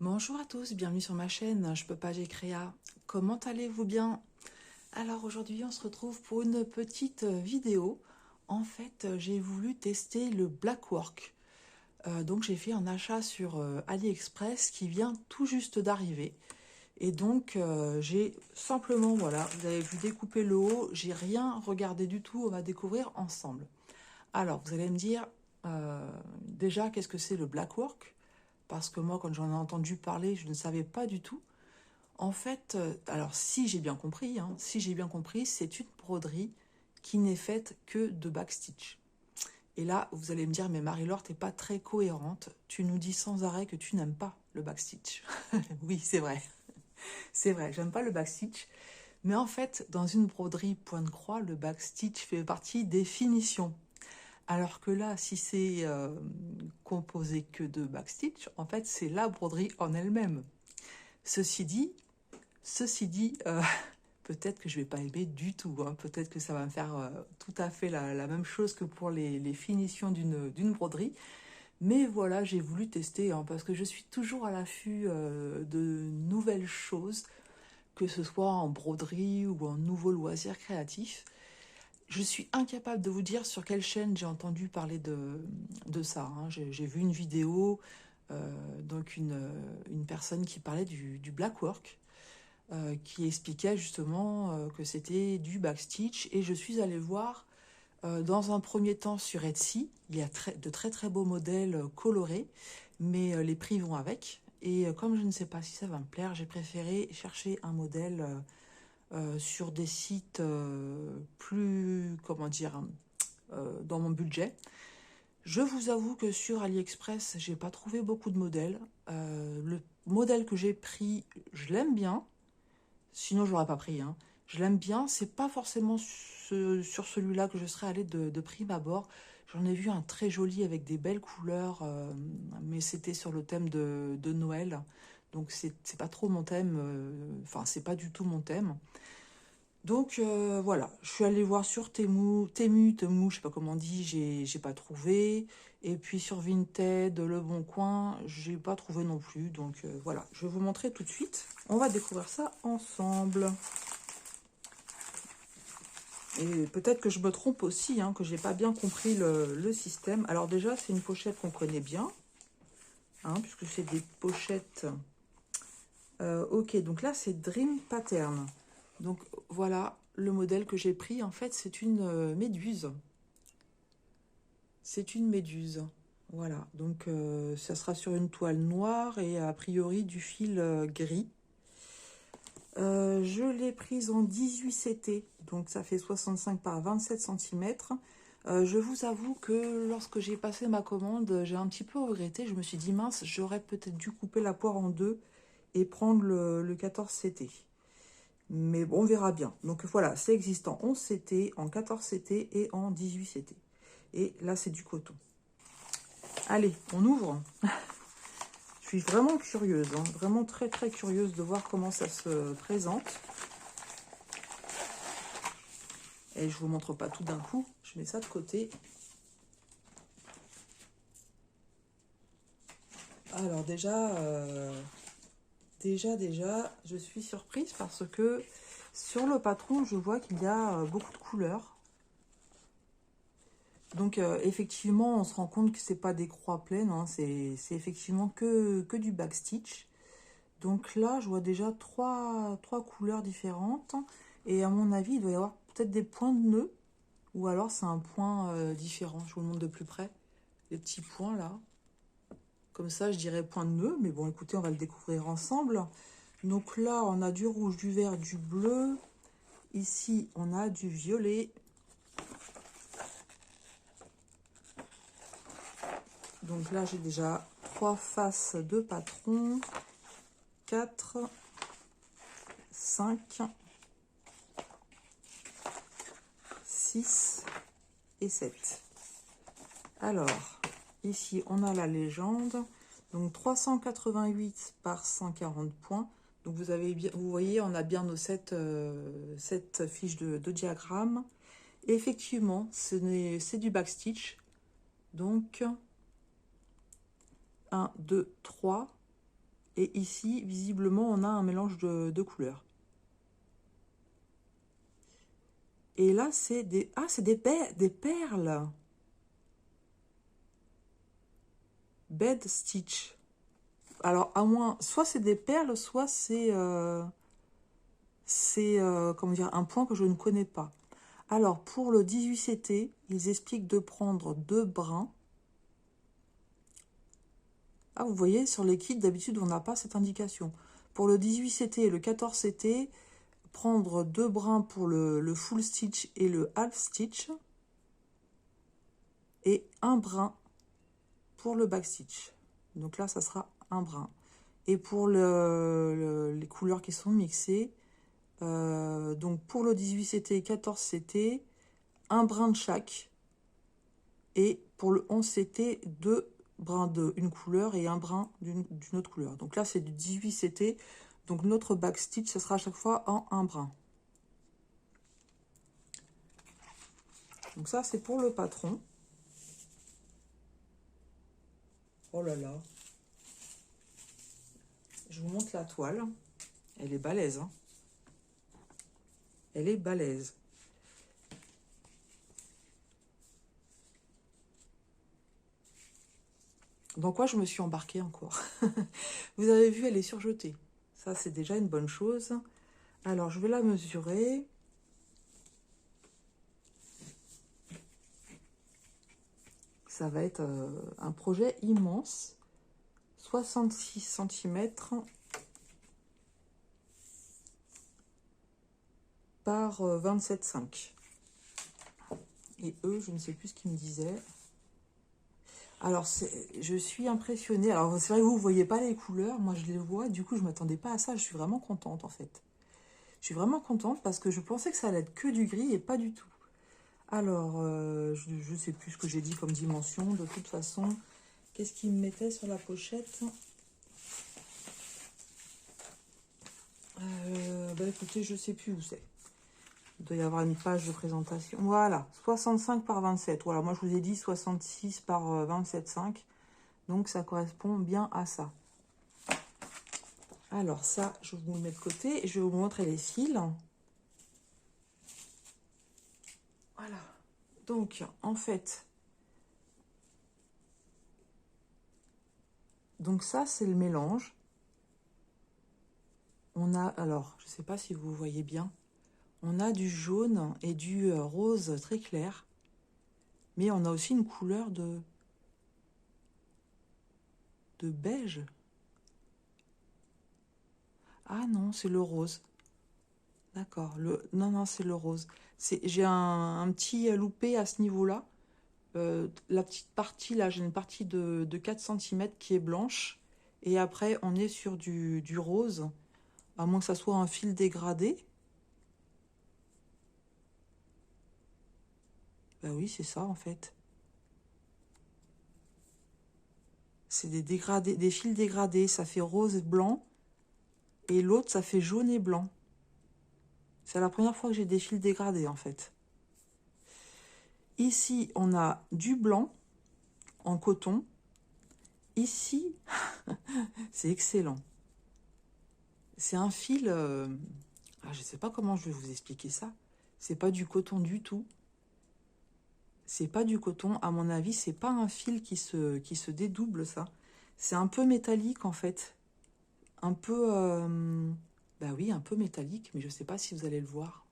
Bonjour à tous, bienvenue sur ma chaîne, je peux pas, j'ai créa. Comment allez-vous bien? Alors aujourd'hui on se retrouve pour une petite vidéo. En fait j'ai voulu tester le Blackwork. Donc j'ai fait un achat sur AliExpress qui vient tout juste d'arriver. Et donc j'ai simplement, voilà, vous avez vu découper le haut, j'ai rien regardé du tout, on va découvrir ensemble. Alors vous allez me dire, déjà qu'est-ce que c'est le Blackwork? Parce que moi, quand j'en ai entendu parler, je ne savais pas du tout. En fait, alors si j'ai bien compris, si j'ai bien compris, c'est une broderie qui n'est faite que de backstitch. Et là, vous allez me dire, mais Marie-Laure, t'es pas très cohérente. Tu nous dis sans arrêt que tu n'aimes pas le backstitch. Oui, c'est vrai. C'est vrai, j'aime pas le backstitch. Mais en fait, dans une broderie point de croix, le backstitch fait partie des finitions. Alors que là, si c'est composé que de backstitch, en fait, c'est la broderie en elle-même. Ceci dit, ceci dit, peut-être que je vais pas aimer du tout, hein. Peut-être que ça va me faire tout à fait la même chose que pour les finitions d'une broderie. Mais voilà, j'ai voulu tester, hein, parce que je suis toujours à l'affût de nouvelles choses, que ce soit en broderie ou en nouveaux loisirs créatifs. Je suis incapable de vous dire sur quelle chaîne j'ai entendu parler de ça, hein. J'ai vu une vidéo, donc une personne qui parlait du Blackwork, qui expliquait justement que c'était du backstitch. Et je suis allée voir dans un premier temps sur Etsy. Il y a de très très beaux modèles colorés, mais les prix vont avec. Et comme je ne sais pas si ça va me plaire, j'ai préféré chercher un modèle sur des sites plus, comment dire, dans mon budget. Je vous avoue que sur AliExpress, j'ai pas trouvé beaucoup de modèles. Le modèle que j'ai pris, je l'aime bien. Sinon, je l'aurais pas pris, hein. Je l'aime bien. C'est pas forcément sur celui-là que je serais allée de prime abord. J'en ai vu un très joli avec des belles couleurs, mais c'était sur le thème de Noël. Donc c'est pas trop mon thème. Enfin, c'est pas du tout mon thème. Donc voilà, je suis allée voir sur Temu, je sais pas comment on dit, j'ai pas trouvé. Et puis sur Vinted, Le Bon Coin, j'ai pas trouvé non plus. Donc voilà, je vais vous montrer tout de suite. On va découvrir ça ensemble. Et peut-être que je me trompe aussi, hein, que j'ai pas bien compris le système. Alors déjà, c'est une pochette qu'on connaît bien, hein, puisque c'est des pochettes. Ok, donc là, c'est Dream Pattern. Donc voilà, le modèle que j'ai pris, en fait, c'est une méduse. C'est une méduse. Voilà, donc ça sera sur une toile noire et a priori du fil gris. Je l'ai prise en 18 CT, donc ça fait 65 par 27 cm. Je vous avoue que lorsque j'ai passé ma commande, j'ai un petit peu regretté. Je me suis dit, mince, j'aurais peut-être dû couper la poire en deux et prendre le 14 CT. Mais bon, on verra bien. Donc voilà, c'est existant en 11 CT, en 14 CT et en 18 CT. Et là, c'est du coton. Allez, on ouvre. Je suis vraiment curieuse, hein, vraiment très très curieuse de voir comment ça se présente. Et je vous montre pas tout d'un coup, je mets ça de côté. Alors déjà, je suis surprise parce que sur le patron, je vois qu'il y a beaucoup de couleurs. Donc effectivement, on se rend compte que c'est pas des croix pleines, hein, c'est effectivement que du backstitch. Donc là, je vois déjà trois couleurs différentes. Et à mon avis, il doit y avoir peut-être des points de nœud. Ou alors c'est un point différent. Je vous le montre de plus près. Les petits points là. Comme ça, je dirais point de nœud. Mais bon, écoutez, on va le découvrir ensemble. Donc là, on a du rouge, du vert, du bleu. Ici, on a du violet. Donc là, j'ai déjà 3 faces de patron. 4, 5, 6 et 7. Alors, ici, on a la légende. Donc, 388 par 140 points. Donc, vous voyez, on a bien nos 7 fiches de diagramme. Et effectivement, c'est du backstitch. Donc, 1, 2, 3. Et ici, visiblement, on a un mélange de couleurs. Et là, c'est des... Ah, c'est des perles. Bed stitch. Alors, à moins... Soit c'est des perles, soit c'est... comment dire, un point que je ne connais pas. Alors, pour le 18CT, ils expliquent de prendre 2 brins. Ah, vous voyez, sur les kits, d'habitude, on n'a pas cette indication. Pour le 18CT et le 14CT, prendre 2 brins pour le full stitch et le half stitch. Et 1 brin pour le back stitch. Donc là, ça sera 1 brin. Et pour les couleurs qui sont mixées, donc pour le 18CT et 14CT, 1 brin de chaque. Et pour le 11CT, 2 brins d'une couleur et 1 brin d'une autre couleur. Donc là, c'est du 18CT. Donc notre back stitch, ça sera à chaque fois en 1 brin. Donc ça, c'est pour le patron. Oh là là. Je vous montre la toile. Elle est balèze, hein. Elle est balèze. Dans quoi je me suis embarquée encore? Vous avez vu, elle est surjetée. Ça, c'est déjà une bonne chose. Alors, je vais la mesurer. Ça va être un projet immense. 66 cm par 27,5. Et eux, je ne sais plus ce qu'ils me disaient. Alors, je suis impressionnée. Alors, c'est vrai que vous ne voyez pas les couleurs. Moi, je les vois. Du coup, je ne m'attendais pas à ça. Je suis vraiment contente, en fait. Je suis vraiment contente parce que je pensais que ça allait être que du gris et pas du tout. Alors, je ne sais plus ce que j'ai dit comme dimension. De toute façon, qu'est-ce qu'il me mettait sur la pochette? Bah, écoutez, je ne sais plus où c'est. Il doit y avoir une page de présentation. Voilà, 65 par 27. Voilà, moi je vous ai dit 66 par 27,5. Donc ça correspond bien à ça. Alors ça, je vous le mets de côté et je vais vous montrer les fils. Voilà. Donc, en fait, donc ça, c'est le mélange. On a, alors, je ne sais pas si vous voyez bien, on a du jaune et du rose très clair. Mais on a aussi une couleur de beige. Ah non, c'est le rose. D'accord. Non, non, c'est le rose. J'ai un petit loupé à ce niveau-là. La petite partie, là, j'ai une partie de 4 cm qui est blanche. Et après, on est sur du rose. À moins que ça soit un fil dégradé. Bah oui, c'est ça, en fait. C'est des fils dégradés. Ça fait rose et blanc. Et l'autre, ça fait jaune et blanc. C'est la première fois que j'ai des fils dégradés, en fait. Ici, on a du blanc en coton. Ici, c'est excellent. C'est un fil... je ne sais pas comment je vais vous expliquer ça. C'est pas du coton du tout. C'est pas du coton. À mon avis, c'est pas un fil qui se dédouble, ça. C'est un peu métallique, en fait. Un peu... bah oui, un peu métallique, mais je sais pas si vous allez le voir.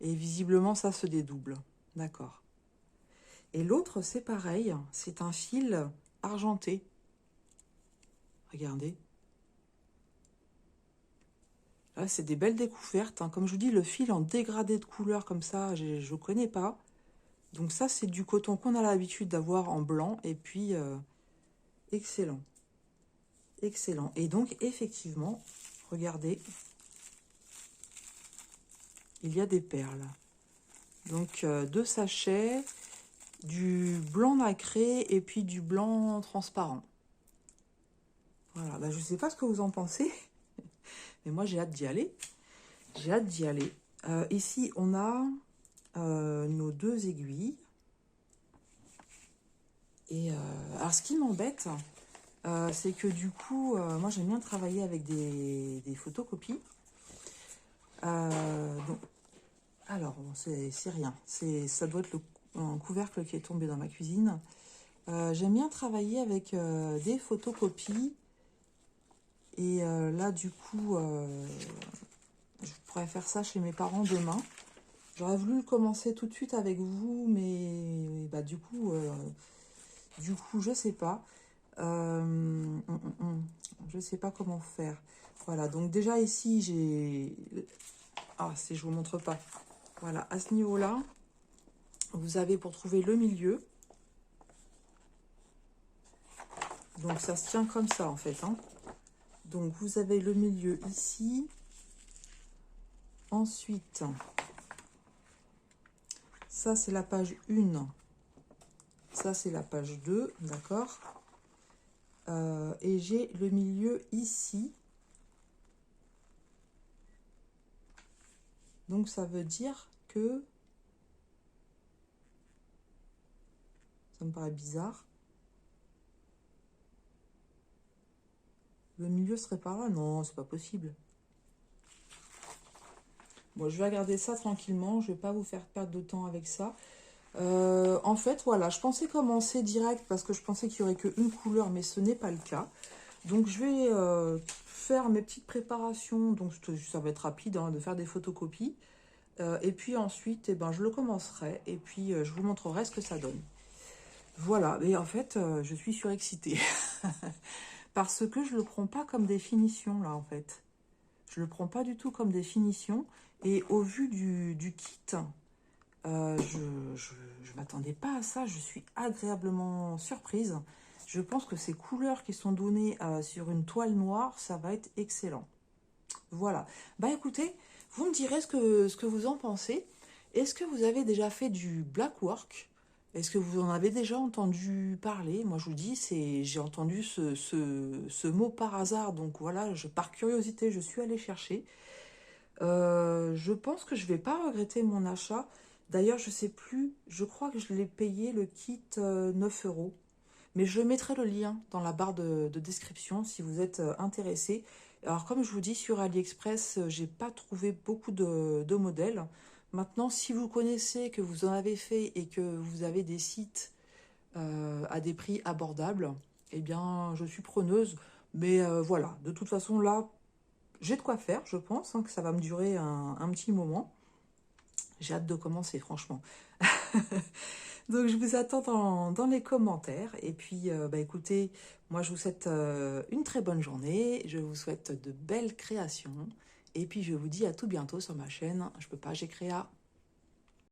Et visiblement, ça se dédouble. D'accord. Et l'autre, c'est pareil. C'est un fil argenté. Regardez. Là, c'est des belles découvertes, hein. Comme je vous dis, le fil en dégradé de couleur comme ça, je ne connais pas. Donc ça, c'est du coton qu'on a l'habitude d'avoir en blanc. Et puis, excellent. Excellent. Et donc, effectivement, regardez, il y a des perles. Donc, 2 sachets, du blanc nacré et puis du blanc transparent. Voilà, bah, je ne sais pas ce que vous en pensez, mais moi, j'ai hâte d'y aller. J'ai hâte d'y aller. Ici, on a nos 2 aiguilles. Et Alors, ce qui m'embête, c'est que du coup, moi, j'aime bien travailler avec des photocopies. Donc, alors, bon, c'est rien. Ça doit être un couvercle qui est tombé dans ma cuisine. J'aime bien travailler avec des photocopies. Et là, du coup, je pourrais faire ça chez mes parents demain. J'aurais voulu commencer tout de suite avec vous, mais bah, du coup, je sais pas. Je sais pas comment faire. Voilà, donc déjà ici, j'ai... Ah, si je vous montre pas. Voilà, à ce niveau-là, vous avez pour trouver le milieu. Donc ça se tient comme ça en fait, hein. Donc vous avez le milieu ici. Ensuite, ça c'est la page 1. Ça c'est la page 2, d'accord. Et j'ai le milieu ici. Donc ça veut dire que... Ça me paraît bizarre. Le milieu serait par là? Non, c'est pas possible. Bon, je vais regarder ça tranquillement. Je vais pas vous faire perdre de temps avec ça. En fait, voilà, je pensais commencer direct parce que je pensais qu'il n'y aurait qu'une couleur, mais ce n'est pas le cas. Donc, je vais faire mes petites préparations. Donc, ça va être rapide hein, de faire des photocopies. Et puis ensuite, eh ben, je le commencerai. Et puis, je vous montrerai ce que ça donne. Voilà. Et en fait, je suis surexcitée. Parce que je ne le prends pas comme des finitions, là, en fait. Je ne le prends pas du tout comme des finitions. Et au vu du kit, je ne m'attendais pas à ça. Je suis agréablement surprise. Je pense que ces couleurs qui sont données sur une toile noire, ça va être excellent. Voilà. Bah écoutez, vous me direz ce que vous en pensez. Est-ce que vous avez déjà fait du black work? Est-ce que vous en avez déjà entendu parler? Moi, je vous dis, j'ai entendu ce mot par hasard. Donc voilà, par curiosité, je suis allée chercher. Je pense que je vais pas regretter mon achat. D'ailleurs, je sais plus, je crois que je l'ai payé le kit 9 euros. Mais je mettrai le lien dans la barre de description si vous êtes intéressé. Alors, comme je vous dis, sur AliExpress, j'ai pas trouvé beaucoup de modèles. Maintenant, si vous connaissez, que vous en avez fait et que vous avez des sites à des prix abordables, eh bien, je suis preneuse. Mais voilà, de toute façon, là, j'ai de quoi faire, je pense, hein, que ça va me durer un petit moment. J'ai hâte de commencer, franchement. Donc, je vous attends dans les commentaires. Et puis, bah, écoutez, moi, je vous souhaite une très bonne journée. Je vous souhaite de belles créations. Et puis, je vous dis à tout bientôt sur ma chaîne. Je peux pas, j'ai créa.